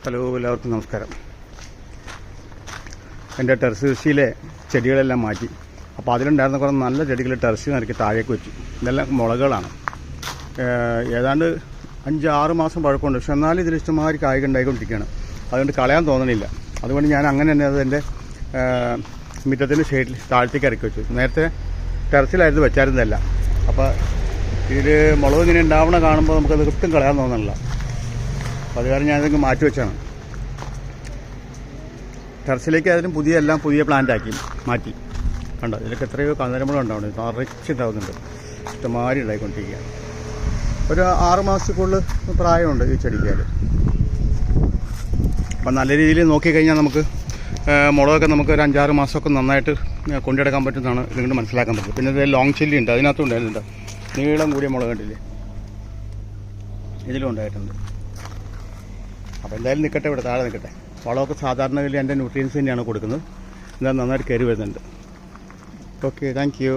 Hello, എല്ലാവർക്കും നമസ്കാരം. എൻ്റെ ടെറസ് കൃഷിയിലെ ചെടികളെല്ലാം മാറ്റി. അപ്പോൾ അതിലുണ്ടായിരുന്ന കുറേ നല്ല ചെടികൾ ടെറസിൽ നിറക്കി താഴേക്ക് വെച്ചു. ഇതെല്ലാം മുളകുകളാണ്. ഏതാണ്ട് 5-6 മാസം പഴക്കമുണ്ട്. പക്ഷെ എന്നാലും ഇതിൽ ഇഷ്ടംമാതിരി കായ്കൾ ഉണ്ടായിക്കൊണ്ടിരിക്കുകയാണ്. അതുകൊണ്ട് കളയാൻ തോന്നണില്ല. അതുകൊണ്ട് ഞാൻ അങ്ങനെ തന്നെ അതിൻ്റെ മുറ്റത്തിൻ്റെ ഷെയ്ഡിൽ താഴത്തേക്ക് ഇറക്കി വെച്ചു. നേരത്തെ ടെറസിലായിരുന്നു വെച്ചായിരുന്നതല്ല. അപ്പോൾ ഇതിൽ മുളക് ഇങ്ങനെ ഉണ്ടാവണ കാണുമ്പോൾ നമുക്കത് ഒട്ടും കളയാൻ തോന്നണില്ല. അപ്പോൾ അത് കാരണം ഞാനിതൊക്കെ മാറ്റി വെച്ചാണ്. ടെറസിലേക്ക് അതിന് പുതിയ പ്ലാന്റ് മാറ്റി. കണ്ടോ, ഇതിലൊക്കെ എത്രയോ കന്നരമുളം ഉണ്ടാവുന്നുണ്ട്. നിറച്ചുണ്ടാവുന്നുണ്ട്. ഇഷ്ടംമാതിരി ഉണ്ടായിക്കൊണ്ടിരിക്കുകയാണ്. ഒരു 6 മാസത്തിനുള്ളിൽ പ്രായമുണ്ട് ഈ ചെടിക്കാൽ. അപ്പം നല്ല രീതിയിൽ നോക്കിക്കഴിഞ്ഞാൽ നമുക്ക് മുളകൊക്കെ നമുക്ക് ഒരു 5-6 മാസമൊക്കെ നന്നായിട്ട് കൊണ്ടുനടക്കാൻ പറ്റുന്നതാണ് ഇതുകൊണ്ട് മനസ്സിലാക്കാൻ പറ്റും. പിന്നെ ഇത് ലോങ് ചില്ലി ഉണ്ട്, അതിനകത്തും ഉണ്ടായിരുന്നുണ്ട്. നീളം കൂടിയ മുളക് കണ്ടില്ലേ, ഇതിലും ഉണ്ടായിട്ടുണ്ട്. അപ്പോൾ എന്തായാലും നിൽക്കട്ടെ, ഇവിടെ താഴെ നിൽക്കട്ടെ. വളമൊക്കെ സാധാരണ എൻ്റെ ന്യൂട്രിയൻസ് തന്നെയാണ് കൊടുക്കുന്നത്. എന്തായാലും നന്നായിട്ട് കയറി വരുന്നുണ്ട്. Okay, thank you.